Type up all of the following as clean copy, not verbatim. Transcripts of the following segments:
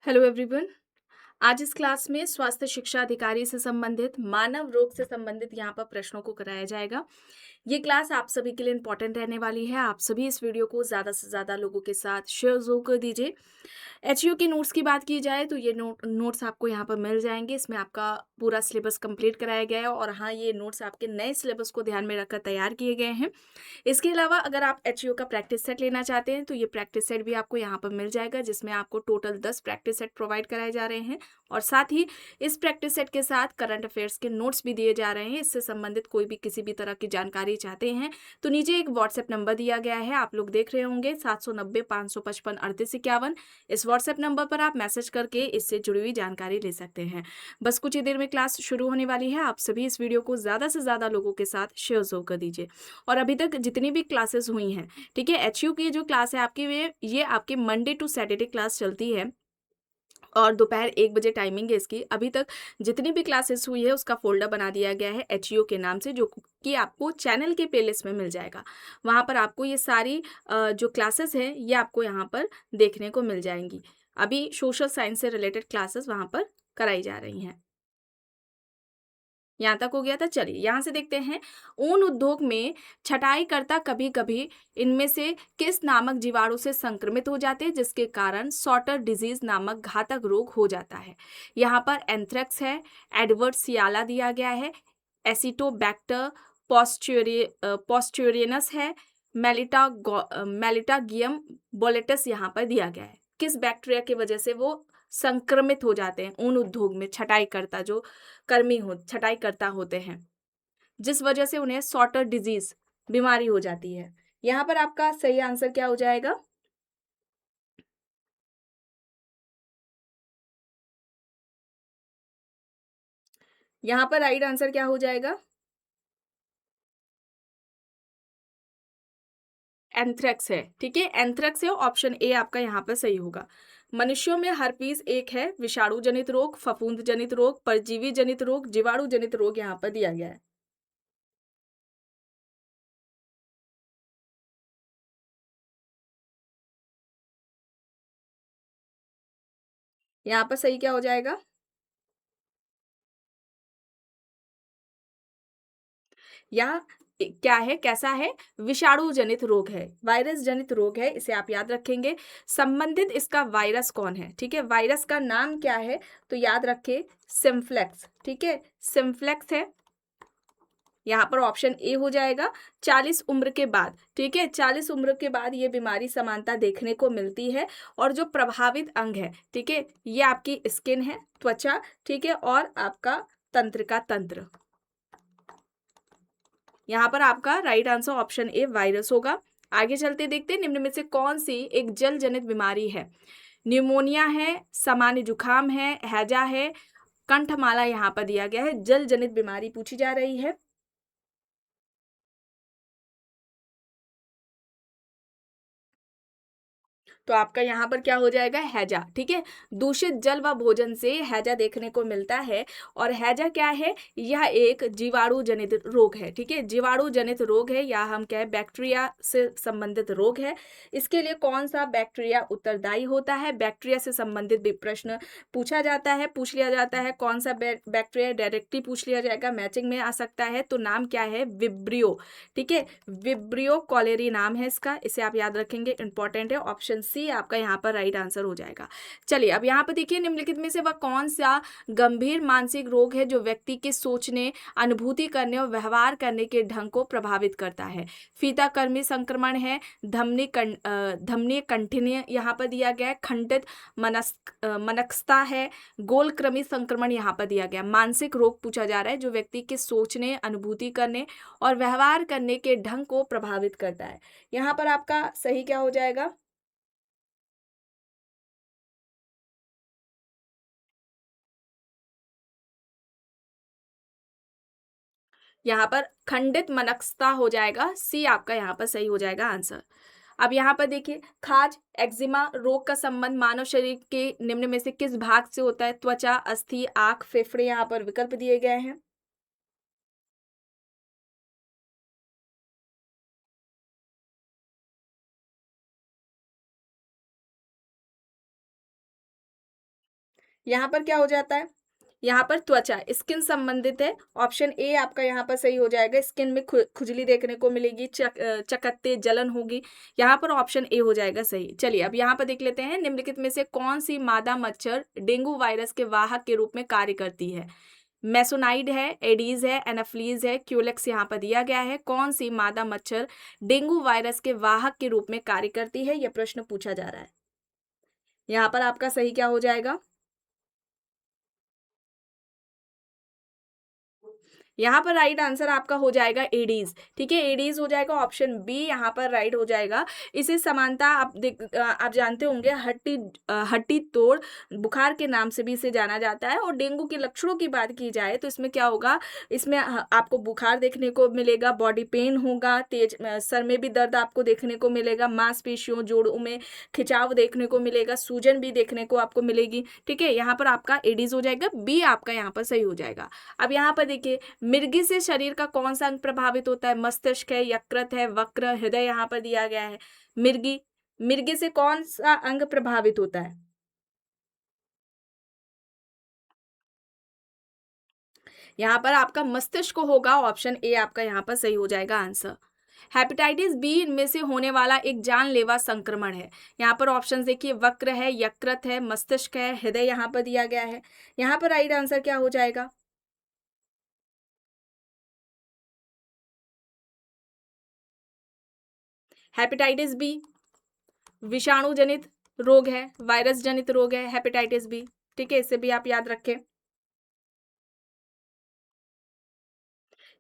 Hello everyone. आज इस class में स्वास्थ्य शिक्षा अधिकारी से संबंधित मानव रोग से संबंधित यहाँ पर प्रश्नों को कराया जाएगा। ये क्लास आप सभी के लिए इम्पोर्टेंट रहने वाली है। आप सभी इस वीडियो को ज़्यादा से ज़्यादा लोगों के साथ शेयर ज़रूर कर दीजिए। एचयू के नोट्स की बात की जाए तो ये नोट्स आपको यहाँ पर मिल जाएंगे। इसमें आपका पूरा सिलेबस कंप्लीट कराया गया है और हाँ, ये नोट्स आपके नए सिलेबस को ध्यान में रखकर तैयार किए गए हैं। इसके अलावा अगर आप एचयू का प्रैक्टिस सेट लेना चाहते हैं तो ये प्रैक्टिस सेट भी आपको यहाँ पर मिल जाएगा, जिसमें आपको टोटल 10 प्रैक्टिस सेट प्रोवाइड कराए जा रहे हैं और साथ ही इस प्रैक्टिस सेट के साथ करंट अफेयर्स के नोट्स भी दिए जा रहे हैं। इससे संबंधित कोई भी किसी भी तरह की जानकारी चाहते हैं तो नीचे एक व्हाट्सएप नंबर दिया गया है, आप लोग देख रहे होंगे 790 555 3851। इस व्हाट्सएप नंबर पर आप मैसेज करके इससे जुड़ी हुई जानकारी ले सकते हैं। बस कुछ ही देर में क्लास शुरू होने वाली है। आप सभी इस वीडियो को ज़्यादा से ज़्यादा लोगों के साथ शेयर जरूर कर दीजिए। और अभी तक जितनी भी क्लासेस हुई हैं, ठीक है, एचयू की जो क्लास है आपकी, वे ये आपकी मंडे टू सैटरडे क्लास चलती है और दोपहर 1 बजे टाइमिंग है इसकी। अभी तक जितनी भी क्लासेस हुई है उसका फ़ोल्डर बना दिया गया है एचईओ के नाम से, जो कि आपको चैनल के प्लेलिस्ट में मिल जाएगा। वहाँ पर आपको ये सारी जो क्लासेस हैं ये आपको यहाँ पर देखने को मिल जाएँगी। अभी सोशल साइंस से रिलेटेड क्लासेस वहाँ पर कराई जा रही हैं। यहाँ तक हो गया था। चलिए यहाँ से देखते हैं, ऊन उद्योग में छटाईकर्ता कभी-कभी इनमें से किस नामक जीवाणु से संक्रमित हो जाते हैं, जिसके कारण सॉटर डिजीज नामक घातक रोग हो जाता है। यहाँ पर एंथ्रेक्स है, एडवर्ड दिया गया है, एसिटोबैक्टर पॉस्ट्यूरियनस है, मेलिटागियम बोलेटस यहाँ पर दिया गया है। किस बैक्टीरिया की वजह से वो संक्रमित हो जाते हैं ऊन उद्योग में छटाईकर्ता जो छटाईकर्ता होते हैं, जिस वजह से उन्हें सॉटर डिजीज बीमारी हो जाती है। यहाँ पर आपका सही आंसर क्या हो जाएगा? यहाँ पर राइट आंसर क्या हो जाएगा? एंथ्रेक्स है, ठीक है, एंथ्रेक्स है। ऑप्शन ए आपका यहाँ पर सही होगा। मनुष्यों में हर्पीस एक है, विषाणु जनित रोग, फफूंद जनित रोग, परजीवी जनित रोग, जीवाणु जनित रोग यहाँ पर दिया गया है। यहाँ पर सही क्या हो जाएगा? या क्या है, कैसा है? विषाणु जनित रोग है, वायरस जनित रोग है, इसे आप याद रखेंगे। संबंधित इसका वायरस कौन है, ठीक है, वायरस का नाम क्या है? तो याद रखे सिम्फ्लेक्स, ठीक है, सिम्फ्लेक्स है। यहाँ पर ऑप्शन ए हो जाएगा। 40 उम्र के बाद, ठीक है, 40 उम्र के बाद ये बीमारी समानता देखने को मिलती है और जो प्रभावित अंग है, ठीक है, ये आपकी स्किन है, त्वचा, ठीक है, और आपका तंत्रिका तंत्र। यहाँ पर आपका right answer option A virus होगा। आगे चलते देखते हैं, निम्न में से कौन सी एक जल जनित बीमारी है? न्यूमोनिया है, सामान्य जुखाम है, हैजा है, कंठमाला यहाँ पर दिया गया है। जल जनित बीमारी पूछी जा रही है। तो आपका यहाँ पर क्या हो जाएगा? हैजा, ठीक है। दूषित जल व भोजन से हैजा देखने को मिलता है और हैजा क्या है? यह एक जीवाणु जनित रोग है, ठीक है, जीवाणु जनित रोग है या हम कहें बैक्टीरिया से संबंधित रोग है। इसके लिए कौन सा बैक्टीरिया उत्तरदायी होता है? बैक्टीरिया से संबंधित भी प्रश्न पूछा जाता है, पूछ लिया जाता है। कौन सा बैक्टीरिया डायरेक्टली पूछ लिया जाएगा, मैचिंग में आ सकता है। तो नाम क्या है? विब्रियो, ठीक है, विब्रियो कॉलेरी नाम है इसका, इसे आप याद रखेंगे, इंपॉर्टेंट है। ऑप्शन सी आपका यहाँ पर राइट आंसर हो जाएगा। चलिए अब यहाँ पर देखिए, निम्नलिखित में से वह कौन सा गंभीर मानसिक रोग है जो व्यक्ति के सोचने, अनुभूति करने और व्यवहार करने के ढंग को प्रभावित करता है? फीताकृमि संक्रमण है, धमनी कंठिन्य यहाँ पर दिया गया है, खंडित मनस्कता है, गोलकृमि संक्रमण यहाँ पर दिया गया। मानसिक रोग पूछा जा रहा है जो व्यक्ति के सोचने, अनुभूति करने और व्यवहार करने के ढंग को प्रभावित करता है। यहाँ पर आपका सही क्या हो जाएगा? यहाँ पर खंडित मनस्कता हो जाएगा, सी आपका यहाँ पर सही हो जाएगा आंसर। अब यहाँ पर देखिए, खाज एक्जिमा रोग का संबंध मानव शरीर के निम्न में से किस भाग से होता है? त्वचा, अस्थि, आंख, फेफड़े, यहाँ पर विकल्प दिए गए हैं। यहाँ पर क्या हो जाता है, यहाँ पर त्वचा स्किन संबंधित है। ऑप्शन ए आपका यहाँ पर सही हो जाएगा। स्किन में खुजली देखने को मिलेगी, चकत्ते जलन होगी। यहाँ पर ऑप्शन ए हो जाएगा सही। चलिए अब यहाँ पर देख लेते हैं, निम्नलिखित में से कौन सी मादा मच्छर डेंगू वायरस के वाहक के रूप में कार्य करती है। मेसोनाइड है, एडीज है, एनाफ्लीज है, क्यूलेक्स यहाँ पर दिया गया है। कौन सी मादा मच्छर डेंगू वायरस के वाहक के रूप में कार्य करती है, यह प्रश्न पूछा जा रहा है। यहाँ पर आपका सही क्या हो जाएगा, यहाँ पर राइट आंसर आपका हो जाएगा एडीज। ठीक है, एडीज हो जाएगा, ऑप्शन बी यहाँ पर राइट हो जाएगा। इसे समानता आप जानते होंगे, हट्टी तोड़ बुखार के नाम से भी इसे जाना जाता है। और डेंगू के लक्षणों की बात की जाए तो इसमें क्या होगा, इसमें आपको बुखार देखने को मिलेगा, बॉडी पेन होगा, तेज सर में भी दर्द आपको देखने को मिलेगा, मांसपेशियों जोड़ों में खिंचाव देखने को मिलेगा, सूजन भी देखने को आपको मिलेगी। ठीक है, यहाँ पर आपका एडीज हो जाएगा, बी आपका यहाँ पर सही हो जाएगा। अब यहाँ पर देखिए, मिर्गी से शरीर का कौन सा अंग प्रभावित होता है। मस्तिष्क है, यकृत है, वक्र, हृदय यहाँ पर दिया गया है। मिर्गी मिर्गी से कौन सा अंग प्रभावित होता है। यहाँ पर आपका मस्तिष्क होगा, ऑप्शन ए आपका यहाँ पर सही हो जाएगा आंसर। हेपेटाइटिस बी इनमें से होने वाला एक जानलेवा संक्रमण है। यहाँ पर ऑप्शन देखिए, वक्र है, यकृत है, मस्तिष्क है, हृदय यहाँ पर दिया गया है। यहाँ पर राइट आंसर क्या हो जाएगा, हेपेटाइटिस बी विषाणु जनित रोग है, वायरस जनित रोग है हेपेटाइटिस बी। ठीक है, इसे भी आप याद रखें।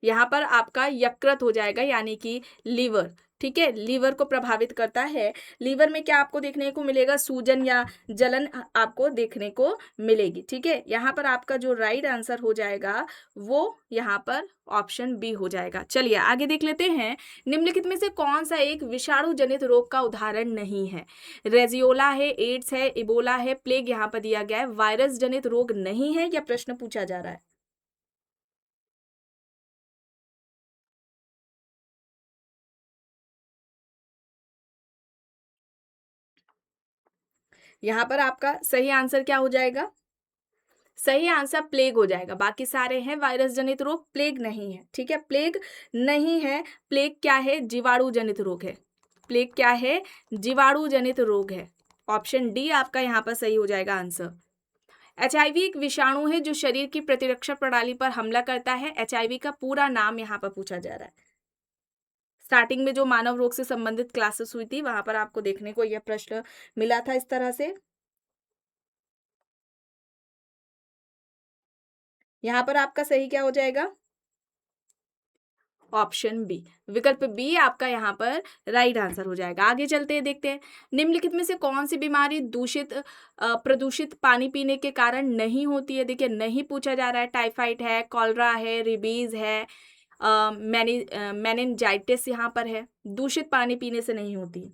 यहाँ पर आपका यकृत हो जाएगा, यानी कि लीवर। ठीक है, लीवर को प्रभावित करता है। लीवर में क्या आपको देखने को मिलेगा, सूजन या जलन आपको देखने को मिलेगी। ठीक है, यहाँ पर आपका जो राइट आंसर हो जाएगा वो यहाँ पर ऑप्शन बी हो जाएगा। चलिए आगे देख लेते हैं, निम्नलिखित में से कौन सा एक विषाणु जनित रोग का उदाहरण नहीं है। रेजियोला है, एड्स है, इबोला है, प्लेग यहाँ पर दिया गया है। वायरस जनित रोग नहीं है, यह प्रश्न पूछा जा रहा है। यहाँ पर आपका सही आंसर क्या हो जाएगा, सही आंसर प्लेग हो जाएगा। बाकी सारे हैं वायरस जनित रोग, प्लेग नहीं है। ठीक है, प्लेग नहीं है। प्लेग क्या है, जीवाणु जनित रोग है। प्लेग क्या है, जीवाणु जनित रोग है। ऑप्शन डी आपका यहाँ पर सही हो जाएगा आंसर। एचआईवी एक विषाणु है जो शरीर की प्रतिरक्षा प्रणाली पर हमला करता है। एचआईवी का पूरा नाम यहाँ पर पूछा जा रहा है। स्टार्टिंग में जो मानव रोग से संबंधित क्लासेस हुई थी वहां पर आपको देखने को यह प्रश्न मिला था इस तरह से। यहाँ पर आपका सही क्या हो जाएगा, ऑप्शन बी, विकल्प बी आपका यहाँ पर राइट आंसर हो जाएगा। आगे चलते हैं, देखते हैं, निम्नलिखित में से कौन सी बीमारी प्रदूषित पानी पीने के कारण नहीं होती है। देखिए, नहीं पूछा जा रहा है। टाइफाइड है, कॉलरा है, रेबीज है, मेनिनजाइटिस यहाँ पर है। दूषित पानी पीने से नहीं होती,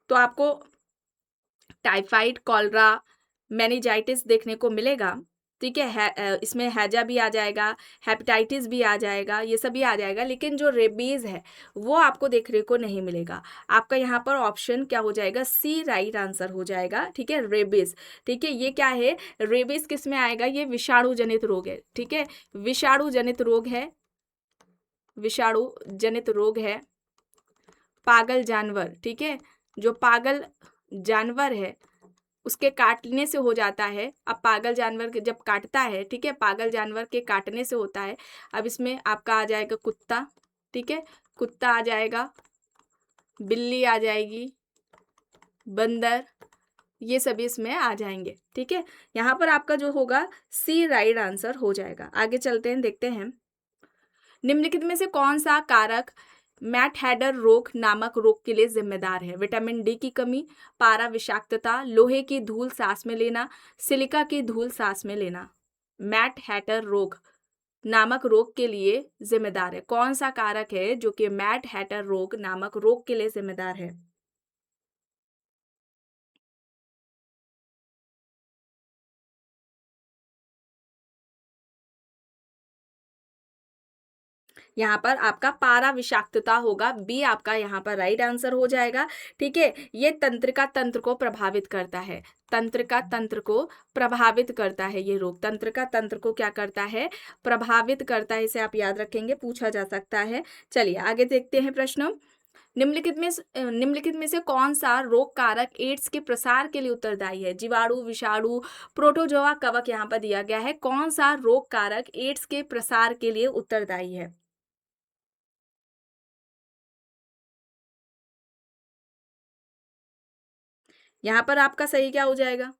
तो आपको टाइफाइड, कॉलरा, मेनिंजाइटिस देखने को मिलेगा। ठीक है, इसमें हैजा भी आ जाएगा, हेपेटाइटिस भी आ जाएगा, ये सभी आ जाएगा, लेकिन जो रेबीज है वो आपको देखने को नहीं मिलेगा। आपका यहाँ पर ऑप्शन क्या हो जाएगा, सी राइट आंसर हो जाएगा। ठीक है, रेबीज। ठीक है, ये क्या है, रेबीज किस में आएगा, ये विषाणु जनित रोग है। ठीक है, विषाणु जनित रोग है, विषाणु जनित रोग है। पागल जानवर, ठीक है, जो पागल जानवर है उसके काटने से हो जाता है। अब पागल जानवर के जब काटता है, ठीक है, पागल जानवर के काटने से होता है। अब इसमें आपका आ जाएगा कुत्ता। ठीक है, कुत्ता आ जाएगा, बिल्ली आ जाएगी, बंदर, ये सभी इसमें आ जाएंगे। ठीक है, यहाँ पर आपका जो होगा सी राइट आंसर हो जाएगा। आगे चलते हैं, देखते हैं, निम्नलिखित में से कौन सा कारक मैट हैडर रोग नामक रोग के लिए जिम्मेदार है। विटामिन डी की कमी, पारा विषाक्तता, लोहे की धूल सांस में लेना, सिलिका की धूल सांस में लेना। मैट हैटर रोग नामक रोग के लिए जिम्मेदार है, कौन सा कारक है जो कि मैट हैटर रोग नामक रोग के लिए जिम्मेदार है। यहाँ पर आपका पारा विषाक्तता होगा, बी आपका यहाँ पर राइट आंसर हो जाएगा। ठीक है, ये तंत्रिका तंत्र को प्रभावित करता है, तंत्रिका तंत्र को प्रभावित करता है ये रोग, तंत्रिका तंत्र को क्या करता है, प्रभावित करता है। इसे आप याद रखेंगे, पूछा जा सकता है। चलिए आगे देखते हैं प्रश्न। निम्नलिखित में से कौन सा रोग कारक एड्स के प्रसार के लिए उत्तरदायी है? जीवाणु, विषाणु, प्रोटोजोआ, कवक यहाँ पर दिया गया है। कौन सा रोग कारक एड्स के प्रसार के लिए उत्तरदायी है? यहाँ पर आपका सही क्या हो जाएगा?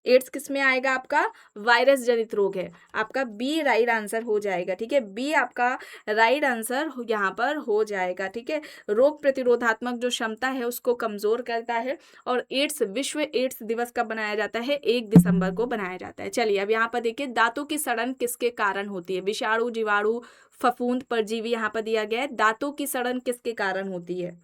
एड्स किस में आएगा? आपका वायरस जनित रोग है, आपका बी राइट आंसर हो जाएगा। ठीक है, बी आपका राइट आंसर यहाँ पर हो जाएगा। ठीक है, रोग प्रतिरोधात्मक जो क्षमता है उसको कमजोर करता है। और एड्स, विश्व एड्स दिवस कब बनाया जाता है? 1 दिसंबर को बनाया जाता है। चलिए अब यहाँ पर देखिए, दांतों की सड़न किसके कारण होती है? विषाणु, जीवाणु, फफूंद, परजीवी यहाँ पर दिया गया है। दांतों की सड़न किसके कारण होती है?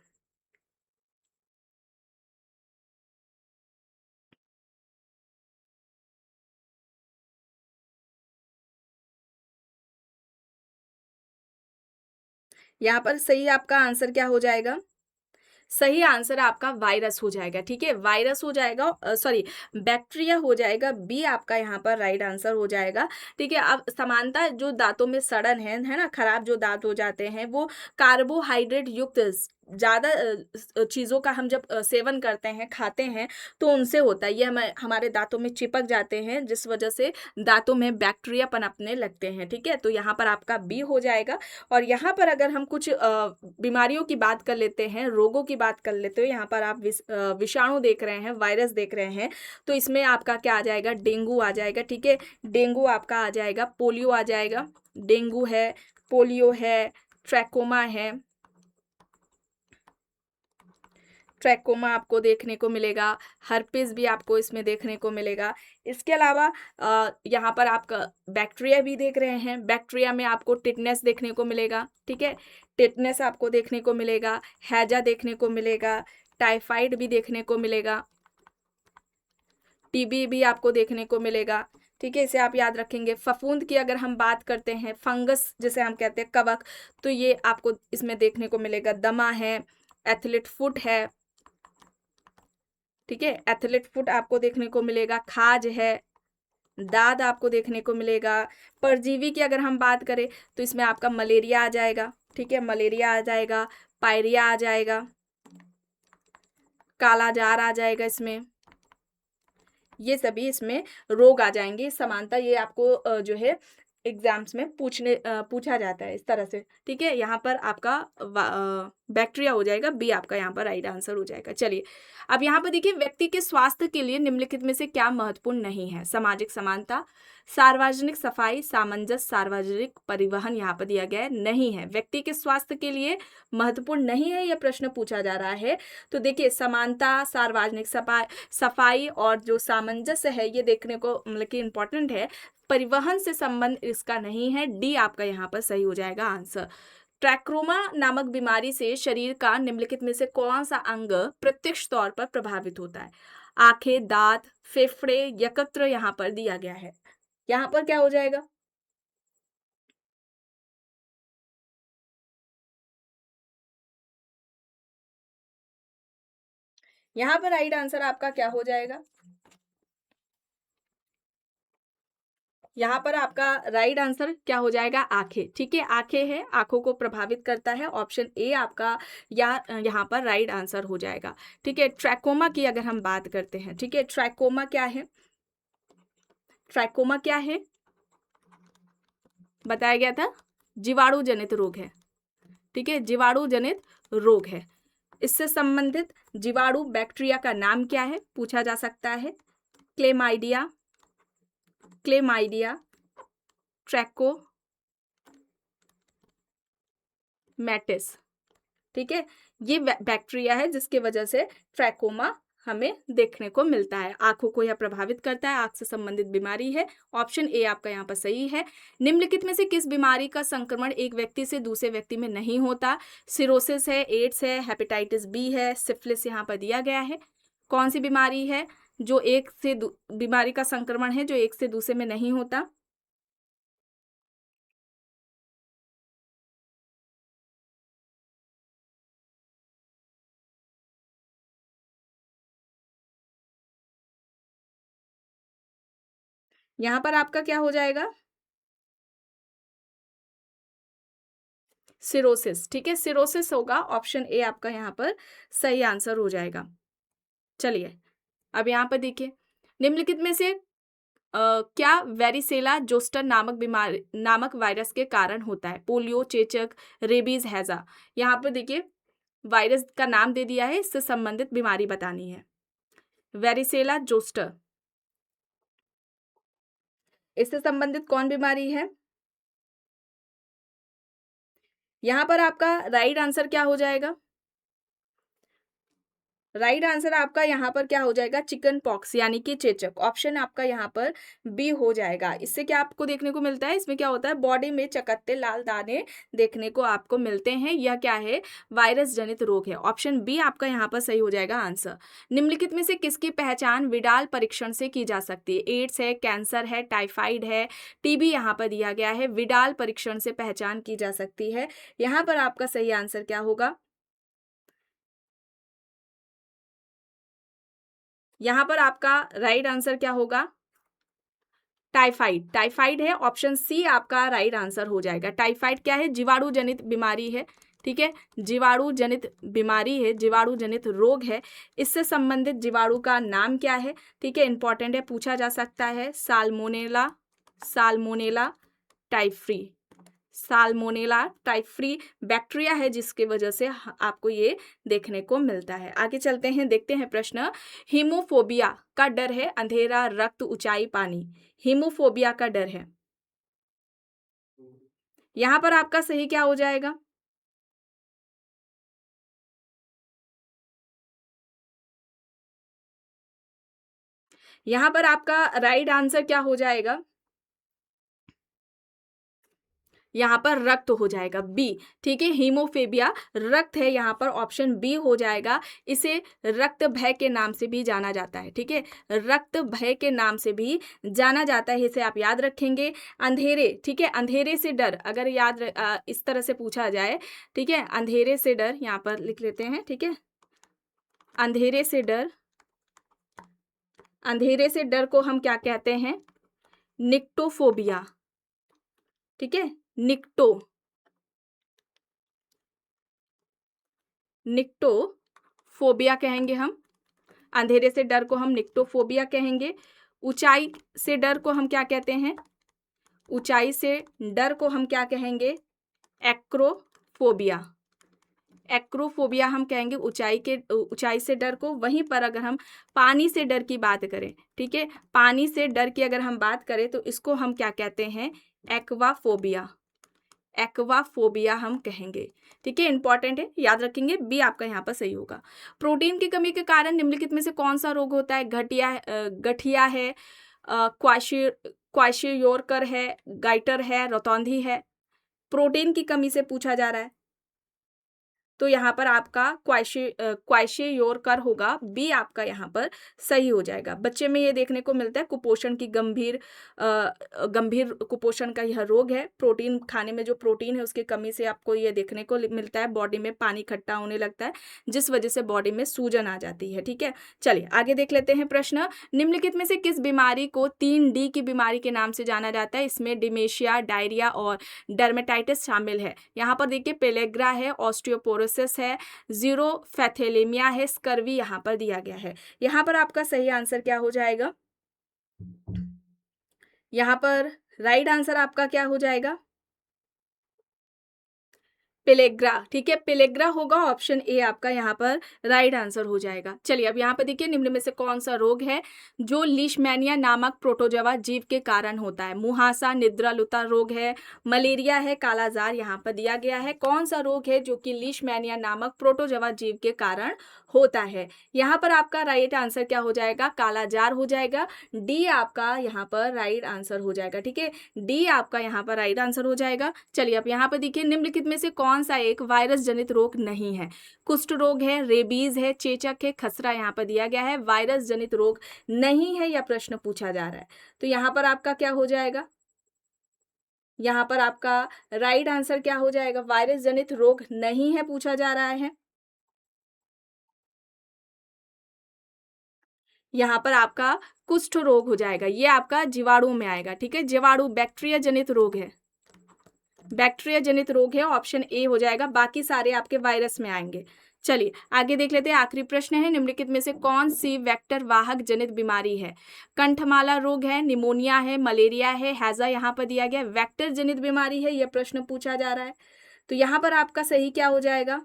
यहाँ पर सही आपका आंसर क्या हो जाएगा? सही आंसर आपका वायरस हो जाएगा। ठीक है, वायरस हो जाएगा, सॉरी बैक्टीरिया हो जाएगा। बी आपका यहाँ पर राइट आंसर हो जाएगा। ठीक है, अब समानता जो दांतों में सड़न है ना, खराब जो दांत हो जाते हैं वो कार्बोहाइड्रेट युक्त ज़्यादा चीज़ों का हम जब सेवन करते हैं, खाते हैं, तो उनसे होता है। ये हमारे दांतों में चिपक जाते हैं, जिस वजह से दांतों में बैक्टीरिया पनपने लगते हैं। ठीक है, तो यहाँ पर आपका बी हो जाएगा। और यहाँ पर अगर हम कुछ बीमारियों की बात कर लेते हैं, रोगों की बात कर लेते हो, यहाँ पर आप विषाणु देख रहे हैं, वायरस देख रहे हैं, तो इसमें आपका क्या आ जाएगा? डेंगू आ जाएगा। ठीक है, डेंगू आपका आ जाएगा, पोलियो आ जाएगा, डेंगू है, पोलियो है, ट्रैकोमा है, ट्रैकोमा आपको देखने को मिलेगा, हर्पिस भी आपको इसमें देखने को मिलेगा। इसके अलावा यहाँ पर आपका बैक्टीरिया भी देख रहे हैं, बैक्टीरिया में आपको टिटनेस देखने को मिलेगा। ठीक है, टिटनेस आपको देखने को मिलेगा, हैजा देखने को मिलेगा, टाइफाइड भी देखने को मिलेगा, टीबी भी आपको देखने को मिलेगा। ठीक है, इसे आप याद रखेंगे। फफूंद की अगर हम बात करते हैं, फंगस जिसे हम कहते हैं, कवक, तो ये आपको इसमें देखने को मिलेगा। दमा है, एथलीट फुट है। ठीक है, एथलीट फुट आपको देखने को मिलेगा, खाज है, दाद आपको देखने को मिलेगा। परजीवी की अगर हम बात करें तो इसमें आपका मलेरिया आ जाएगा। ठीक है, मलेरिया आ जाएगा, पायरिया आ जाएगा, कालाजार आ जाएगा इसमें, ये सभी इसमें रोग आ जाएंगे। समानता ये आपको जो है एग्जाम्स में पूछा जाता है इस तरह से। ठीक है, यहाँ पर आपका बैक्टीरिया हो जाएगा, बी आपका यहाँ पर राइट आंसर हो जाएगा। चलिए अब यहाँ पर देखिए, व्यक्ति के स्वास्थ्य के लिए निम्नलिखित में से क्या महत्वपूर्ण नहीं है? सामाजिक समानता, सार्वजनिक सफाई, सामंजस्य, सार्वजनिक परिवहन यहाँ पर दिया गया है, नहीं है। व्यक्ति के स्वास्थ्य के लिए महत्वपूर्ण नहीं है, यह प्रश्न पूछा जा रहा है। तो देखिए, समानता, सार्वजनिक सफाई और जो सामंजस्य है, ये देखने को मतलब कि इम्पोर्टेंट है। परिवहन से संबंध इसका नहीं है, डी आपका यहाँ पर सही हो जाएगा आंसर। ट्रैकोमा नामक बीमारी से शरीर का निम्नलिखित में से कौन सा अंग प्रत्यक्ष तौर पर प्रभावित होता है? आंखें, दांत, फेफड़े, यकृत यहाँ पर दिया गया है। यहाँ पर क्या हो जाएगा? यहाँ पर राइट आंसर आपका क्या हो जाएगा? यहाँ पर आपका राइट आंसर क्या हो जाएगा? आंखें। ठीक है, आंखें हैं, आंखों को प्रभावित करता है। ऑप्शन ए आपका यहाँ पर राइट आंसर हो जाएगा। ठीक है, ट्रैकोमा की अगर हम बात करते हैं, ठीक है, ट्रैकोमा क्या है? ट्रैकोमा क्या है बताया गया था? जीवाणु जनित रोग है। ठीक है, जीवाणु जनित रोग है। इससे संबंधित जीवाणु बैक्टीरिया का नाम क्या है? पूछा जा सकता है। Chlamydia, chlamydia, trachomatis. ठीक है, ये बैक्टीरिया है जिसकी वजह से ट्रैकोमा हमें देखने को मिलता है। आंखों को यह प्रभावित करता है, आंख से संबंधित बीमारी है। ऑप्शन ए आपका यहाँ पर सही है। निम्नलिखित में से किस बीमारी का संक्रमण एक व्यक्ति से दूसरे व्यक्ति में नहीं होता? सिरोसिस है, एड्स है, हेपेटाइटिस बी है, सिफिलिस यहाँ पर दिया गया है। कौन सी बीमारी है जो बीमारी का संक्रमण है जो एक से दूसरे में नहीं होता? यहाँ पर आपका क्या हो जाएगा, सिरोसिस। ठीक है, सिरोसिस होगा, ऑप्शन ए आपका यहाँ पर सही आंसर हो जाएगा। चलिए अब यहाँ पर देखिए, निम्नलिखित में से क्या वेरिसेला जोस्टर नामक वायरस के कारण होता है? पोलियो, चेचक, रेबीज, हैजा। यहाँ पर देखिए वायरस का नाम दे दिया है, इससे संबंधित बीमारी बतानी है। वेरिसेला जोस्टर, इससे संबंधित कौन बीमारी है? यहाँ पर आपका राइट आंसर क्या हो जाएगा? राइट आंसर आपका यहाँ पर क्या हो जाएगा, चिकन पॉक्स यानी कि चेचक। ऑप्शन आपका यहाँ पर बी हो जाएगा। इससे क्या आपको देखने को मिलता है, इसमें क्या होता है, बॉडी में चकत्ते लाल दाने देखने को आपको मिलते हैं। यह क्या है, वायरस जनित रोग है। ऑप्शन बी आपका यहाँ पर सही हो जाएगा आंसर। निम्नलिखित में से किसकी पहचान विडाल परीक्षण से की जा सकती है? एड्स है, कैंसर है, टाइफाइड है, टीबी यहाँ पर दिया गया है। विडाल परीक्षण से पहचान की जा सकती है। यहाँ पर आपका सही आंसर क्या होगा? यहाँ पर आपका राइट आंसर क्या होगा? टाइफाइड। टाइफाइड है, ऑप्शन सी आपका राइट आंसर हो जाएगा। टाइफाइड क्या है, जीवाणु जनित बीमारी है। ठीक है, जीवाणु जनित बीमारी है, जीवाणु जनित रोग है। इससे संबंधित जीवाणु का नाम क्या है? ठीक है, इंपॉर्टेंट है, पूछा जा सकता है। Salmonella, salmonella typhi. Salmonella typhi bacteria है, जिसकी वजह से आपको ये देखने को मिलता है। आगे चलते हैं, देखते हैं प्रश्न। हीमोफोबिया का डर है अंधेरा, रक्त, ऊंचाई, पानी। हीमोफोबिया का डर है, यहाँ पर आपका सही क्या हो जाएगा? यहाँ पर आपका राइट आंसर क्या हो जाएगा? यहाँ पर रक्त हो जाएगा, बी। ठीक है, हीमोफेबिया रक्त है, यहाँ पर ऑप्शन बी हो जाएगा। इसे रक्त भय के नाम से भी जाना जाता है। ठीक है, रक्त भय के नाम से भी जाना जाता है, इसे आप याद रखेंगे। अंधेरे, ठीक है, अंधेरे से डर अगर इस तरह से पूछा जाए, ठीक है, अंधेरे से डर यहाँ पर लिख लेते हैं। ठीक है, अंधेरे से डर, अंधेरे से डर को हम क्या कहते हैं? निक्टोफोबिया। ठीक है, निक्टो, निक्टोफोबिया कहेंगे हम। अंधेरे से डर को हम निक्टोफोबिया कहेंगे। ऊंचाई से डर को हम क्या कहते हैं? ऊंचाई से डर को हम क्या कहेंगे? एक्रोफोबिया। एक्रोफोबिया हम कहेंगे ऊंचाई से डर को। वहीं पर अगर हम पानी से डर की बात करें, ठीक है, पानी से डर की अगर हम बात करें तो इसको हम क्या कहते हैं? एक्वाफोबिया। एक्वाफोबिया हम कहेंगे। ठीक है, इंपॉर्टेंट है, याद रखेंगे। बी आपका यहाँ पर सही होगा। प्रोटीन की कमी के कारण निम्नलिखित में से कौन सा रोग होता है? गठिया है, क्वाशियोरकर है, गाइटर है, रतौंधी है। प्रोटीन की कमी से पूछा जा रहा है, तो यहाँ पर आपका क्वाशियोरकर होगा। बी आपका यहाँ पर सही हो जाएगा। बच्चे में ये देखने को मिलता है, कुपोषण की गंभीर कुपोषण का यह रोग है। प्रोटीन खाने में जो प्रोटीन है उसकी कमी से आपको ये देखने को मिलता है, बॉडी में पानी इकट्ठा होने लगता है, जिस वजह से बॉडी में सूजन आ जाती है। ठीक है, चलिए आगे देख लेते हैं प्रश्न। निम्नलिखित में से किस बीमारी को 3D की बीमारी के नाम से जाना जाता है? इसमें डिमेशिया, डायरिया और डर्मेटाइटिस शामिल है। यहाँ पर देखिए पेलेग्रा है, ऑस्टियोपोरोसिस है, जीरोफैथेलेमिया है, स्कर्वी यहाँ पर दिया गया है। यहाँ पर आपका सही आंसर क्या हो जाएगा? यहाँ पर राइट आंसर आपका क्या हो जाएगा? पेलेग्रा। ठीक है, पेलेग्रा होगा, ऑप्शन ए आपका यहाँ पर राइट आंसर हो जाएगा। चलिए अब यहाँ पर देखिए, निम्न में से कौन सा रोग है जो लीशमैनिया नामक प्रोटोजोआ जीव के कारण होता है? मुहासा, निद्रालुता रोग है, मलेरिया है, कालाजार यहाँ पर दिया गया है। कौन सा रोग है जो कि लीशमैनिया नामक प्रोटोजोआ जीव के कारण होता है? यहाँ पर आपका राइट आंसर क्या हो जाएगा? कालाजार हो जाएगा। डी आपका यहाँ पर राइट आंसर हो जाएगा। ठीक है, डी आपका यहाँ पर राइट आंसर हो जाएगा। चलिए अब यहाँ पर देखिए, निम्नलिखित में से कौन सा एक वायरस जनित रोग नहीं है? कुष्ठ रोग है, रेबीज है, चेचक है, खसरा यहाँ पर दिया गया है। वायरस जनित रोग नहीं है, यह प्रश्न पूछा जा रहा है, तो यहाँ पर आपका क्या हो जाएगा? यहाँ पर आपका राइट आंसर क्या हो जाएगा? वायरस जनित रोग नहीं है, पूछा जा रहा है। यहाँ पर आपका कुष्ठ रोग हो जाएगा, ये आपका जीवाणु में आएगा, ठीक है। जीवाणु बैक्टीरिया जनित रोग है, बैक्टीरिया जनित रोग है, ऑप्शन ए हो जाएगा। बाकी सारे आपके वायरस में आएंगे। चलिए आगे देख लेते हैं। आखिरी प्रश्न है, निम्नलिखित में से कौन सी वेक्टर वाहक जनित बीमारी है? कंठमाला रोग है, निमोनिया है, मलेरिया है, हैजा यहाँ पर दिया गया वेक्टर जनित बीमारी है, यह प्रश्न पूछा जा रहा है। तो यहाँ पर आपका सही क्या हो जाएगा?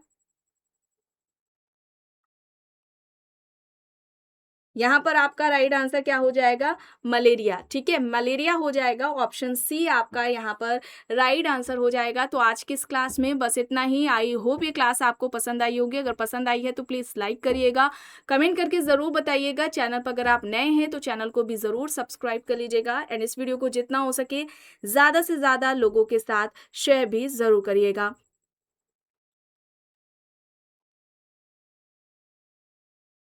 यहाँ पर आपका राइट आंसर क्या हो जाएगा? मलेरिया, ठीक है, मलेरिया हो जाएगा। ऑप्शन सी आपका यहाँ पर राइट आंसर हो जाएगा। तो आज की इस क्लास में बस इतना ही। आई होप ये क्लास आपको पसंद आई होगी। अगर पसंद आई है तो प्लीज़ लाइक करिएगा, कमेंट करके ज़रूर बताइएगा। चैनल पर अगर आप नए हैं तो चैनल को भी ज़रूर सब्सक्राइब कर लीजिएगा, एंड इस वीडियो को जितना हो सके ज़्यादा से ज़्यादा लोगों के साथ शेयर भी ज़रूर करिएगा।